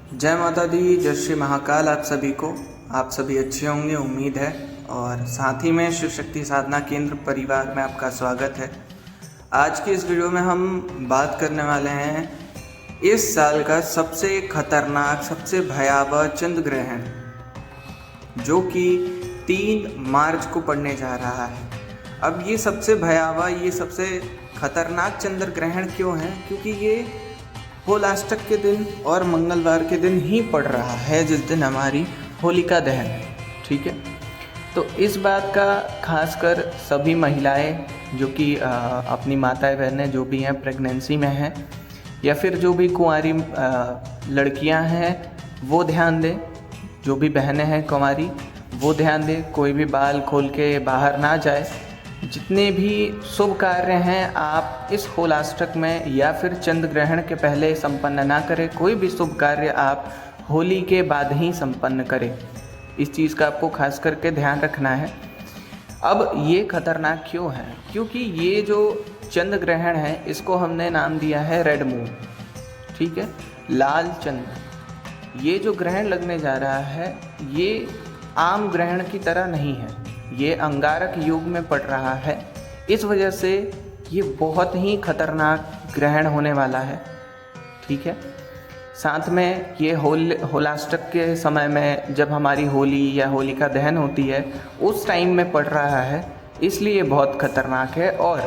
जय माता दी, जय श्री महाकाल। आप सभी को, आप सभी अच्छे होंगे उम्मीद है। और साथ ही में शिव शक्ति साधना केंद्र परिवार में आपका स्वागत है। आज की इस वीडियो में हम बात करने वाले हैं इस साल का सबसे खतरनाक, सबसे भयावह चंद्र ग्रहण, जो कि 3 मार्च को पड़ने जा रहा है। अब ये सबसे भयावह, ये सबसे खतरनाक चंद्र ग्रहण क्यों है? क्योंकि ये होलाष्टक के दिन और मंगलवार के दिन ही पड़ रहा है, जिस दिन हमारी होलिका दहन है। ठीक है, तो इस बात का खासकर सभी महिलाएं जो कि अपनी माताएं बहनें जो भी हैं, प्रेगनेंसी में हैं, या फिर जो भी कुंवारी लड़कियां हैं वो ध्यान दें। जो भी बहनें हैं कुंवारी वो ध्यान दें, कोई भी बाल खोल के बाहर ना जाए। जितने भी शुभ कार्य हैं आप इस होलाष्टक में या फिर चंद्र ग्रहण के पहले संपन्न ना करें। कोई भी शुभ कार्य आप होली के बाद ही संपन्न करें। इस चीज़ का आपको खास करके ध्यान रखना है। अब ये खतरनाक क्यों है? क्योंकि ये जो चंद्र ग्रहण है इसको हमने नाम दिया है रेड मून। ठीक है, लाल चंद्र। ये जो ग्रहण लगने जा रहा है ये आम ग्रहण की तरह नहीं है, ये अंगारक युग में पड़ रहा है। इस वजह से ये बहुत ही खतरनाक ग्रहण होने वाला है। ठीक है, साथ में ये होलाष्टक के समय में जब हमारी होली या होलिका दहन होती है उस टाइम में पड़ रहा है, इसलिए बहुत खतरनाक है। और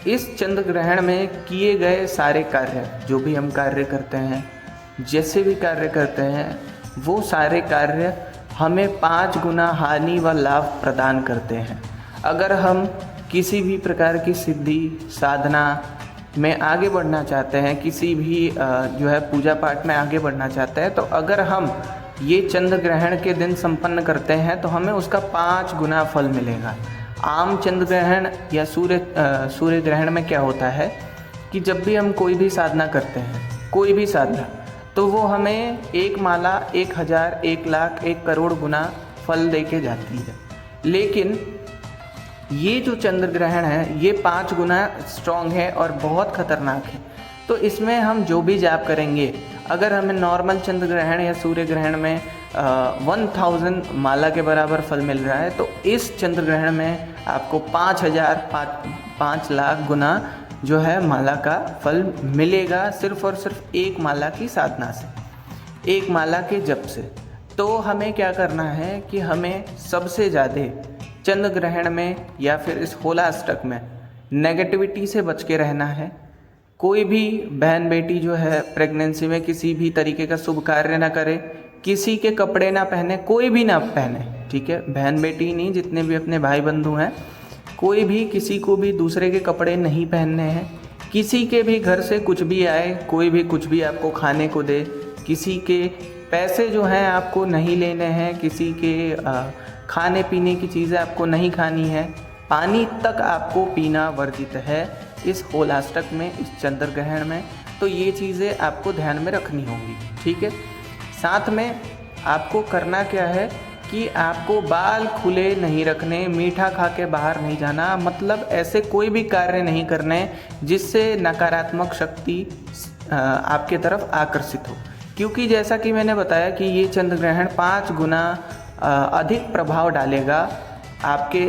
इस चंद्र ग्रहण में किए गए सारे कार्य, जो भी हम कार्य करते हैं, जैसे भी कार्य करते हैं, वो सारे कार्य हमें 5 गुना हानि व लाभ प्रदान करते हैं। अगर हम किसी भी प्रकार की सिद्धि साधना में आगे बढ़ना चाहते हैं, किसी भी जो है पूजा पाठ में आगे बढ़ना चाहते हैं, तो अगर हम ये चंद्र ग्रहण के दिन संपन्न करते हैं तो हमें उसका 5 गुना फल मिलेगा। आम चंद्र ग्रहण या सूर्य ग्रहण में क्या होता है कि जब भी हम कोई भी साधना करते हैं, कोई भी साधना, तो वो हमें 1 माला 1000, 1 लाख, 1 करोड़ गुना फल दे के जाती है। लेकिन ये जो चंद्र ग्रहण है ये 5 गुना स्ट्रॉन्ग है और बहुत ख़तरनाक है। तो इसमें हम जो भी जाप करेंगे, अगर हमें नॉर्मल चंद्र ग्रहण या सूर्य ग्रहण में 1000 माला के बराबर फल मिल रहा है, तो इस चंद्र ग्रहण में आपको 5000, 5 लाख गुना जो है माला का फल मिलेगा, सिर्फ और सिर्फ 1 माला की साधना से, 1 माला के जप से। तो हमें क्या करना है कि हमें सबसे ज़्यादा चंद्र ग्रहण में या फिर इस होलाष्टक में नेगेटिविटी से बच के रहना है। कोई भी बहन बेटी जो है प्रेगनेंसी में किसी भी तरीके का शुभ कार्य ना करे, किसी के कपड़े ना पहने, कोई भी ना पहने। ठीक है, बहन बेटी नहीं, जितने भी अपने भाई बंधु हैं, कोई भी किसी को भी दूसरे के कपड़े नहीं पहनने हैं। किसी के भी घर से कुछ भी आए, कोई भी कुछ भी आपको खाने को दे, किसी के पैसे जो हैं आपको नहीं लेने हैं, किसी के खाने पीने की चीज़ें आपको नहीं खानी है, पानी तक आपको पीना वर्जित है इस होलाष्टक में, इस चंद्र ग्रहण में। तो ये चीज़ें आपको ध्यान में रखनी होंगी। ठीक है, साथ में आपको करना क्या है कि आपको बाल खुले नहीं रखने, मीठा खा के बाहर नहीं जाना, मतलब ऐसे कोई भी कार्य नहीं करने जिससे नकारात्मक शक्ति आपके तरफ आकर्षित हो। क्योंकि जैसा कि मैंने बताया कि ये चंद्र ग्रहण 5 गुना अधिक प्रभाव डालेगा आपके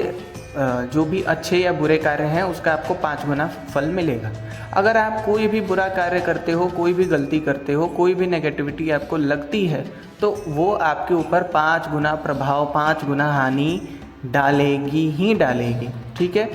जो भी अच्छे या बुरे कार्य हैं उसका आपको 5 गुना फल मिलेगा। अगर आप कोई भी बुरा कार्य करते हो, कोई भी गलती करते हो, कोई भी नेगेटिविटी आपको लगती है, तो वो आपके ऊपर 5 गुना प्रभाव, 5 गुना हानि डालेगी ही डालेगी। ठीक है,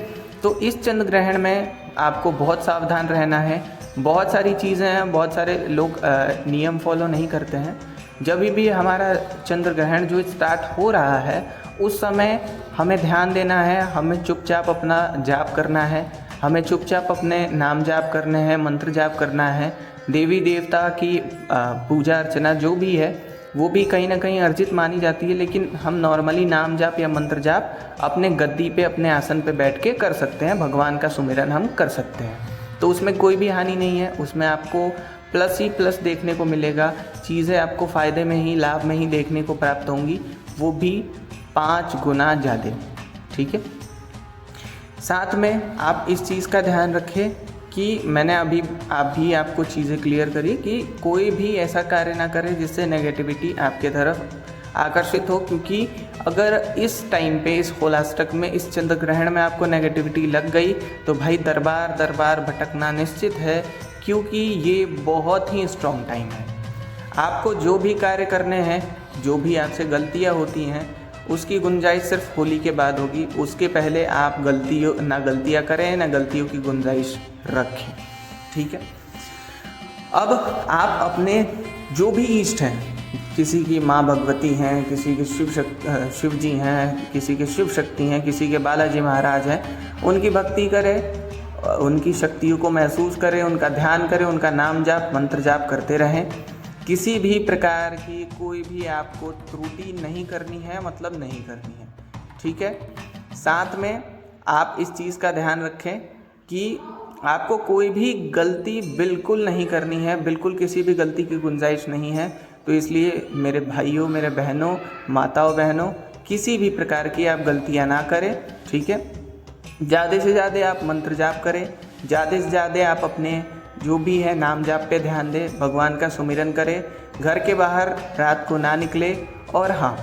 तो इस चंद्र ग्रहण में आपको बहुत सावधान रहना है। बहुत सारी चीज़ें हैं, बहुत सारे लोग नियम फॉलो नहीं करते हैं। जब भी हमारा चंद्र ग्रहण जो स्टार्ट हो रहा है उस समय हमें ध्यान देना है, हमें चुपचाप अपना जाप करना है, हमें चुपचाप अपने नाम जाप करने हैं, मंत्र जाप करना है। देवी देवता की पूजा अर्चना जो भी है वो भी कहीं ना कहीं अर्जित मानी जाती है, लेकिन हम नॉर्मली नाम जाप या मंत्र जाप अपने गद्दी पे, अपने आसन पे बैठ के कर सकते हैं। भगवान का सुमिरन हम कर सकते हैं, तो उसमें कोई भी हानि नहीं है। उसमें आपको प्लस ही प्लस देखने को मिलेगा, चीज़ें आपको फ़ायदे में ही, लाभ में ही देखने को प्राप्त होंगी, वो भी 5 गुना ज़्यादा। ठीक है, साथ में आप इस चीज़ का ध्यान रखें कि मैंने अभी आपको चीज़ें क्लियर करी कि कोई भी ऐसा कार्य ना करे जिससे नेगेटिविटी आपके तरफ आकर्षित हो, क्योंकि अगर इस टाइम पे, इस होलाष्टक में, इस चंद्र ग्रहण में आपको नेगेटिविटी लग गई तो भाई दरबार दरबार भटकना निश्चित है, क्योंकि ये बहुत ही स्ट्रॉन्ग टाइम है। आपको जो भी कार्य करने हैं, जो भी आपसे गलतियाँ होती हैं, उसकी गुंजाइश सिर्फ होली के बाद होगी। उसके पहले आप गलतियाँ करें, ना गलतियों की गुंजाइश रखें, ठीक है। अब आप अपने जो भी इष्ट हैं, किसी की माँ भगवती हैं, किसी के शिव जी हैं, किसी के शिव शक्ति हैं, किसी के बालाजी महाराज हैं, उनकी भक्ति करें, उनकी शक्तियों को महसूस करें, उनका ध्यान करें, उनका नाम जाप मंत्र जाप करते रहें। किसी भी प्रकार की कोई भी आपको त्रुटि नहीं करनी है, मतलब नहीं करनी है, ठीक है। साथ में आप इस चीज़ का ध्यान रखें कि आपको कोई भी गलती बिल्कुल नहीं करनी है, बिल्कुल किसी भी गलती की गुंजाइश नहीं है। तो इसलिए मेरे भाइयों, मेरे बहनों, माताओं बहनों, किसी भी प्रकार की आप गलतियां ना करें, ठीक है। ज़्यादा से ज़्यादा आप मंत्र जाप करें, ज़्यादा से ज़्यादा आप अपने जो भी है नाम जाप पे ध्यान दें, भगवान का सुमिरन करें, घर के बाहर रात को ना निकले। और हाँ,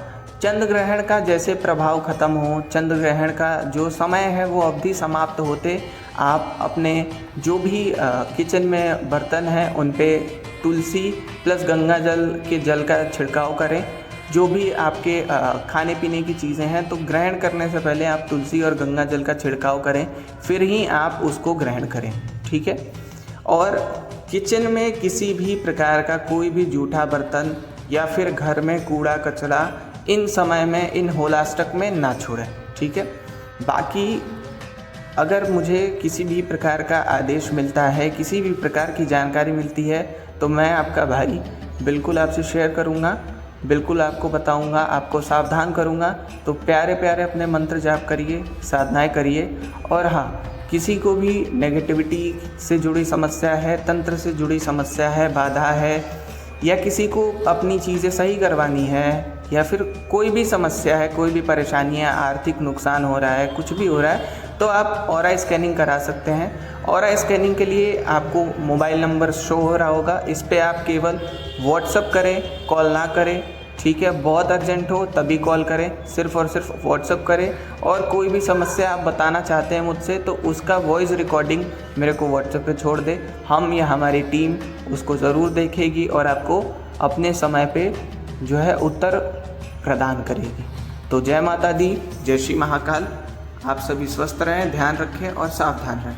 चंद्र ग्रहण का जैसे प्रभाव ख़त्म हो, चंद्र ग्रहण का जो समय है वो अवधि समाप्त होते, आप अपने जो भी किचन में बर्तन हैं उन पे तुलसी प्लस गंगा जल के जल का छिड़काव करें। जो भी आपके खाने पीने की चीज़ें हैं, तो ग्रहण करने से पहले आप तुलसी और गंगा जल का छिड़काव करें, फिर ही आप उसको ग्रहण करें, ठीक है। और किचन में किसी भी प्रकार का कोई भी जूठा बर्तन या फिर घर में कूड़ा कचरा इन समय में, इन होलाष्टक में ना छोड़ें, ठीक है। बाकी अगर मुझे किसी भी प्रकार का आदेश मिलता है, किसी भी प्रकार की जानकारी मिलती है, तो मैं आपका भाई बिल्कुल आपसे शेयर करूँगा, बिल्कुल आपको बताऊँगा, आपको सावधान करूँगा। तो प्यारे प्यारे अपने मंत्र जाप करिए, साधनाएँ करिए। और हाँ, किसी को भी नेगेटिविटी से जुड़ी समस्या है, तंत्र से जुड़ी समस्या है, बाधा है, या किसी को अपनी चीज़ें सही करवानी है, या फिर कोई भी समस्या है, कोई भी परेशानी है, आर्थिक नुकसान हो रहा है, कुछ भी हो रहा है, तो आप ऑरा स्कैनिंग करा सकते हैं। ऑरा स्कैनिंग के लिए आपको मोबाइल नंबर शो हो रहा होगा, इस पे आप केवल व्हाट्सअप करें, कॉल ना करें, ठीक है। बहुत अर्जेंट हो तभी कॉल करें, सिर्फ़ और सिर्फ व्हाट्सअप करें। और कोई भी समस्या आप बताना चाहते हैं मुझसे, तो उसका वॉइस रिकॉर्डिंग मेरे को व्हाट्सएप पे छोड़ दें, हम या हमारी टीम उसको ज़रूर देखेगी और आपको अपने समय पे जो है उत्तर प्रदान करेगी। तो जय माता दी, जय श्री महाकाल। आप सभी स्वस्थ रहें, ध्यान रखें और सावधान रहें।